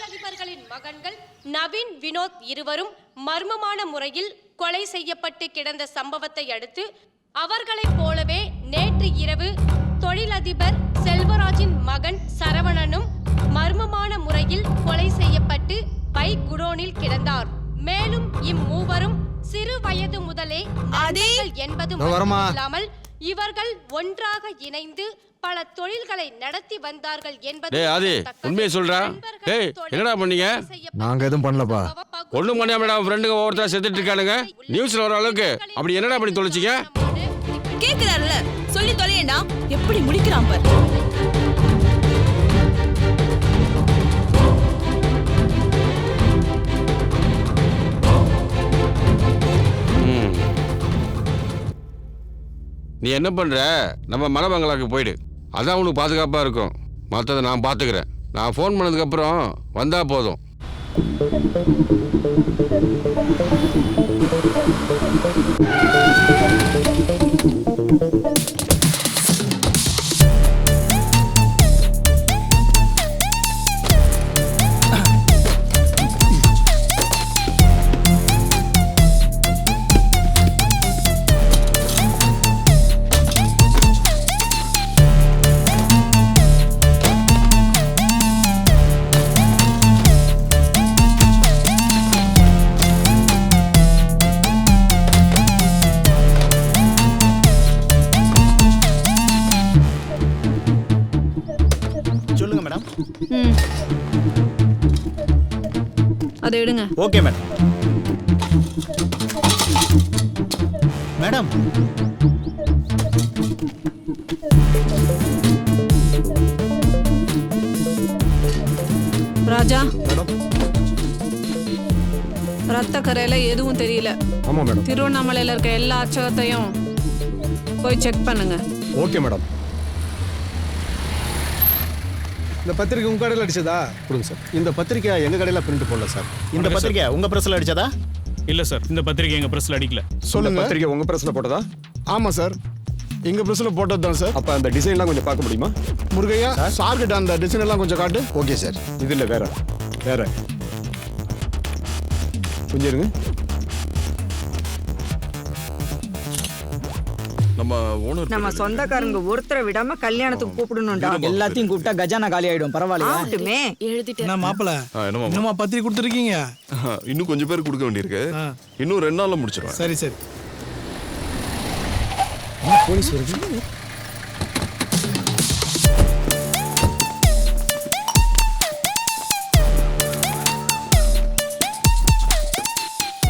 தொழிலதிபர்களின் மகன்கள் நவீன், வினோத் இருவரும் மர்மமான முறையில் கொலை செய்யப்பட்டு கிடந்த சம்பவத்தை அடுத்து அவர்களைப் போலவே நேற்று இரவு தொழிலதிபர் செல்வராஜின் மகன் சரவணனும் மர்மமான முறையில் கொலை செய்யப்பட்டு பைக் குடோனில் கிடந்தார். மேலும் இம்மூவரும் சிறு வயது முதலே என்பது இல்லாமல் இவர்கள் ஒன்றாக இணைந்து பல தொழில்களை நடத்தி வந்தார்கள் என்பது. உண்மையை சொல்றா? என்னடா பண்ணீங்க? நாங்க எதுவும் பண்ணலப்பா. ஒண்ணும் பண்ணாம மேடம், ஃப்ரெண்டுங்க ஒவ்வொருத்தரா செத்துட்டு இருக்கானுங்க. நியூஸ்ல வர அளவுக்கு அப்படி என்னடா பண்ணி தொலைச்சிங்க? கேக்குறாருல, சொல்லி தொலையேண்டா. எப்படி முடிக்கிறான் பாரு. நீ என்ன பண்ற? நம்ம மலமங்கலாக்கு போயிடு, அதான் உனக்கு பாதுகாப்பா இருக்கும். மற்றதை நான் பாத்துக்கிறேன். நான் ஃபோன் பண்ணதுக்கு அப்புறம் வந்தா போதும். அதை எடுங்க. Okay madam. மேடம், ராஜா, ரத்த கரையில எதுவும் தெரியல. ஆமா மேடம். திருவண்ணாமலையில இருக்க எல்லா அச்சகத்தையும் போய் செக் பண்ணுங்க. Okay madam. இந்த பத்திரிக்கை உங்க கடையில் அடிச்சதா? கொடுங்க சார். இந்த பத்திரிக்கை எங்க கடையில் பிரிண்ட் போடல சார். இந்த பத்திரிக்கை உங்க பிரஸ்ல அடிச்சதா? இல்ல சார், இந்த பத்திரிக்கை எங்க பிரஸ்ல அடிக்கல. சொல்லுங்க. பத்திரிக்கை உங்க பிரஸ்ல போட்டதா? ஆமா சார், எங்க பிரஸ்ல போட்டது தான் சார். அப்ப அந்த டிசைன்லாம் கொஞ்சம் பார்க்க முடியுமா? முருகையா, சார் கிட்ட அந்த டிசைன் எல்லாம் கொஞ்சம் காட்டு. Okay sir. இது இல்ல, வேற வேற கொஞ்சம் இருங்க. நம்ம சொந்தக்காரங்க ஒருத்தரை விடாம கல்யாணத்துக்கு கூப்பிடணும்டா. எல்லாத்தையும் கூப்பிட்டா கஜானா காலி ஆயிடும். பரவாயில்லையா? எழுதிட்டேன். மாப்பிள, என்னமா பத்திரிக்கை கொடுத்துருக்கீங்க? இன்னும் கொஞ்சம் பேர் கொடுக்க வேண்டியிருக்கு. இன்னும் 2 நாள்ல முடிச்சிருவேன். சரி சரி. போலீஸ் வருது.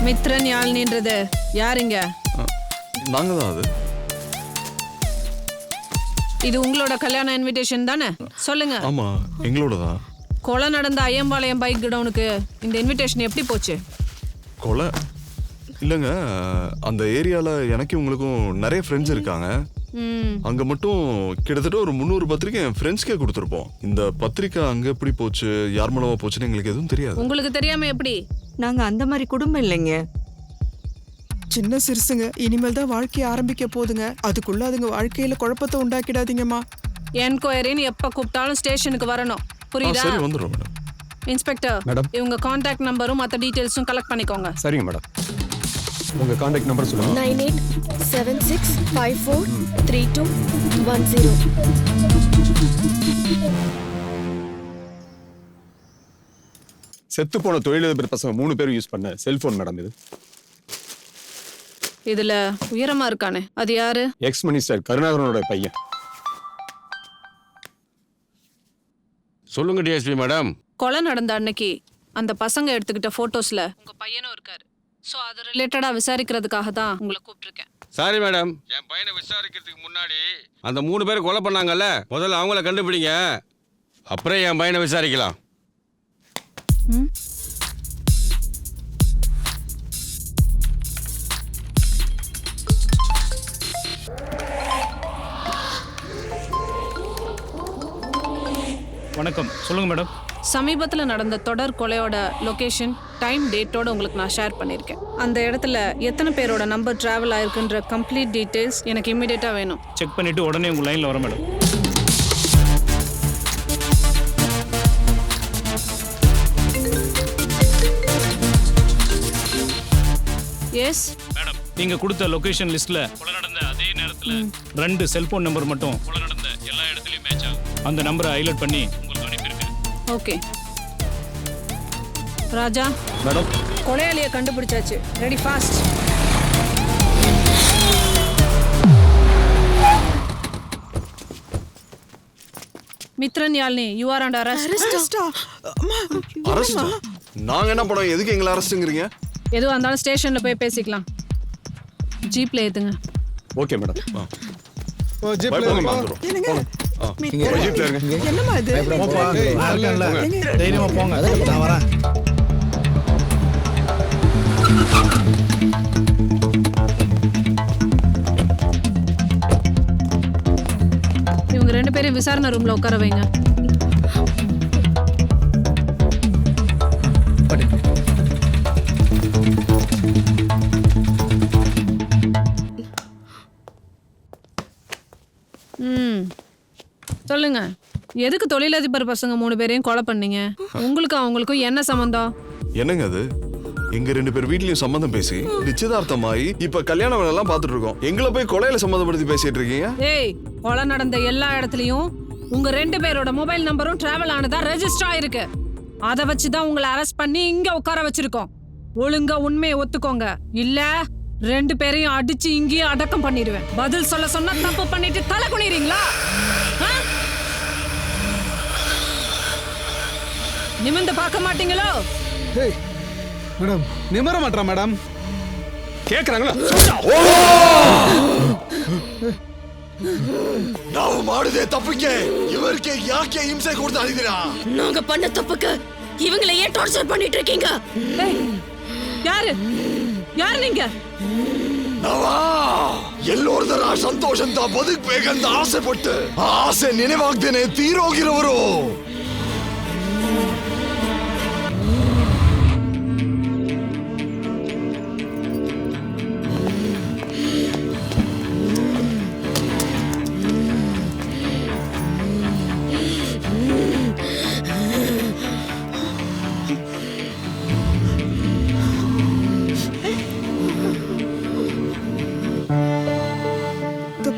மித்ரன் யாழ்னின்றது யாருங்க? நாங்க தான். அது இது உங்களோட கல்யாண இன்விடேஷன் தானே? சொல்லுங்க. ஆமா, எங்களோட தான். கொலை நடந்த ஐயம்பாளையம் பைக் கிடவுனுக்கு இந்த இன்விடேஷன் எப்படி போச்சு? கொலை இல்லைங்க, அந்த ஏரியால எனக்கு உங்களுக்கும் நிறைய ஃப்ரெண்ட்ஸ் இருக்காங்க. அங்க மட்டும் கிட்டத்தட்ட ஒரு 300 பத்திரிக்கை என் ஃப்ரெண்ட்ஸ்க்கே கொடுத்துருப்போம். இந்த பத்திரிக்கை அங்க எப்படி போச்சு, யார் மூலமா போச்சுன்னு எங்களுக்கு எதுவும் தெரியாது. உங்களுக்கு தெரியாம எப்படி? நாங்க அந்த மாதிரி குடும்பம் இல்லைங்க. சின்ன சிறுசுங்க, இனிமேல் தான் வாழ்க்கையை ஆரம்பிக்க போதுங்க. அதுக்குள்ள அதுங்க வாழ்க்கையில குழப்பத்தை உண்டாக்கிடாதீங்கம்மா. என்கொயரின்னு எப்ப கூப்பிட்டாலும் ஸ்டேஷனுக்கு வரணும், புரியுதா? சரி, வந்துடுறோம் மேடம். இன்ஸ்பெக்டர் மேடம், இவங்க கான்டாக்ட் நம்பரும் மற்ற டீடைல்ஸும் கலெக்ட் பண்ணிக்கோங்க. சரிங்க மேடம். உங்க கான்டாக்ட் நம்பர் சொல்லுங்க. 9876543210. செத்து போன தொழிலதிபர் பசங்க 3 பேர் யூஸ் பண்ண செல்போன் மேடம் இது. இதுல உயரமா இருக்கானே, அது யாரு? எக்ஸ் மினிஸ்டர் கருணாகரனோட பையன். சொல்லுங்க டிஎஸ்பி மேடம். கொலை நடந்த அன்னைக்கு அந்த பசங்க எடுத்துக்கிட்ட போட்டோஸ்ல உங்க பையனும் இருக்காரு. சோ அது ரிலேட்டடா விசாரிக்கிறதுக்காக தான் உங்களை கூப்பிட்டிருக்கேன். சாரி மேடம், என் பையனை விசாரிக்கிறதுக்கு முன்னாடி அந்த 3 பேர் கொலை பண்ணாங்கல்ல, முதல்ல அவங்கள கண்டுபிடிங்க, அப்புறம் என் பையனை விசாரிக்கலாம். வணக்கம், சொல்லுங்க மேடம். சமீபத்தில் நடந்த தொடர் கொலையோட லொகேஷன், டைம், டேட்டோட உங்களுக்கு நான் ஷேர் பண்ணியிருக்கேன். அந்த இடத்துல எத்தனை பேரோட நம்பர் டிராவல் ஆயிருக்குன்ற கம்ப்ளீட் டீட்டெயில்ஸ் எனக்கு இம்மிடியேட்டாக வேணும். செக் பண்ணிட்டு உடனே உங்கள் லைனில் வர மேடம். எஸ் மேடம் நீங்க கொடுத்த லொகேஷன் லிஸ்ட்ல கொலை நடந்த அதே நேரத்துல 2 செல்போன் நம்பர் மட்டும் கொலை நடந்த எல்லா இடத்துலயும் மேட்ச் ஆகும். அந்த நம்பரை ஹைலைட் பண்ணி உங்களுக்கு அனுப்பியிருக்கேன். ஓகே ராஜா மேடம் கொலையாளியை கண்டுபிடிச்சாச்சு. Ready fast. Mithran Yazhini you are under arrest. Arrest? நாங்க என்ன படம், எதுக்கு எங்களை அரெஸ்ட்ங்கறீங்க? எதுவாக இருந்தாலும் ஸ்டேஷன்ல போய் பேசிக்கலாம். ஜீப்ல ஏத்துங்க. Okay madam. ஜீப்ல என்னம்மா இது தைரியமா போங்க, நான் வரேன். இவங்க 2 பேரும் விசாரணை ரூம்ல உட்கார வைங்க. சொல்லுங்க, எதுக்கு தொழிலதிபர் பசங்க 3 பேரையும் கொலை பண்ணீங்க? உங்களுக்கு அவங்களுக்கும் என்ன சம்பந்தம்? என்னங்க அது? எங்க 2 பேர் வீட்லயும் சம்மந்தம் பேசி நிச்சயதார்த்தமாயி இப்ப கல்யாண வேலை எல்லாம் பாத்துட்டு இருக்கோம். எங்களை போய் கொலையில சம்மந்தப்படுத்தி பேசிட்டு இருக்கீங்க. ஏய், கொலை நடந்த எல்லா இடத்துலயும் உங்க 2 பேரோட மொபைல் நம்பரும் டிராவல் ஆனதா ரெஜிஸ்டர் ஆயிருக்கு. அதை வச்சுதான் உங்களை அரெஸ்ட் பண்ணி இங்க உட்கார வச்சிருக்கோம். ஒழுங்கா உண்மையை ஒத்துக்கோங்க, இல்ல 2 பேரையும் அடிச்சு இங்கேயே அடக்கம் பண்ணிடுவேன். பதில் சொல்ல சொன்னா தப்பு பண்ணிட்டு தலை குனிறீங்களா? நிமிந்து பார்க்க மாட்டீங்களோ? மேடம் நிமர மாட்டா மேடம். கேக்குறாங்களா? ನಾವು ಮಾಡಿದೆ ತಪ್ಪಿಗೆ ಇವರಿಗೆ ಯಾಕೆ ಹಿಂಸೆ ಕೊಡ್ತಾ ಇದ್ದೀರಾ? நாங்க பண்ண தப்புக்கு இவங்களை ஏன் டார்ச்சர் பண்ணிட்டு இருக்கீங்க? யாரு யாரு நீங்க? ನಾವಾ ಎಲ್ಲೋರ್ದರ ಸಂತೋಷ ಅಂತ ಬದುಕಬೇಕಂತ ಆಸೆ ಪಟ್ಟು ಆ ಆಸೆ ನೆನವಾಗ್ದೇನೆ ತೀರೋಗಿರೋರು.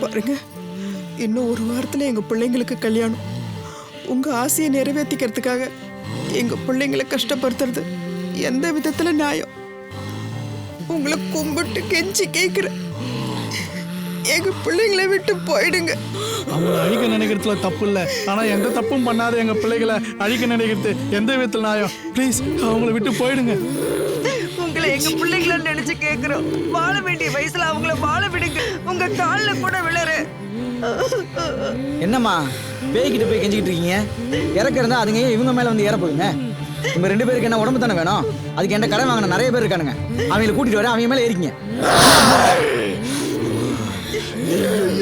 பாருங்க, இன்னும் 1 வாரத்துல எங்க பிள்ளைங்களுக்கு கல்யாணம். உங்க ஆசையை நிறைவேற்றிக்கிறதுக்காக எங்க பிள்ளைங்களை கஷ்டப்படுத்துறது எந்த விதத்துல நியாயம்? உங்களை கும்பிட்டு கெஞ்சி கேட்கிறேன், எங்க பிள்ளைங்களை விட்டு போயிடுங்க. அவங்களை அழிக்க நினைக்கிறதுல தப்பு இல்லை, ஆனா எந்த தப்பும் பண்ணாத எங்க பிள்ளைகளை அழிக்க நினைக்கிறது எந்த விதத்தில் நியாயம்? ப்ளீஸ் அவங்கள விட்டு போயிடுங்க. உங்களை எங்க பிள்ளைங்கள நினைச்சு கேக்குறோம். வாழ வேண்டிய வயசுல அவங்கள வாழ விடுங்க. உங்க கால்ல கூட விழறு. என்னம்மா பேய்கிட்ட போய் கெஞ்சிக்கிட்டு இருக்கீங்க? இறக்க இருந்தா அதுங்க இவங்க மேல வந்து ஏற போகுங்க. உங்க 2 பேருக்கு என்ன உடம்பு தானே வேணும்? அதுக்கு என்ன கடன் வாங்கின நிறைய பேர் இருக்கானுங்க. அவங்களை கூட்டிட்டு வர அவங்க மேல ஏறிக்கிங்க.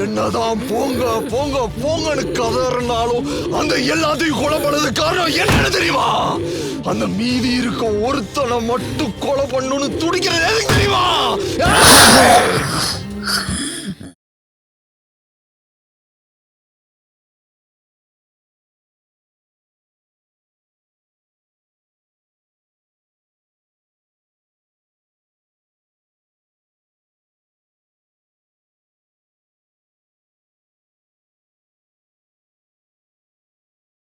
என்னதான் போங்க போங்க போங்கன்னு கதறினாலும் அந்த எல்லாத்தையும் கொலை பண்ணது காரணம் என்னன்னு தெரியுமா? அந்த மீதி இருக்க ஒருத்தனை மட்டும் கொலை பண்ணணும்னு துடிக்கிறது எதுக்கு தெரியுமா?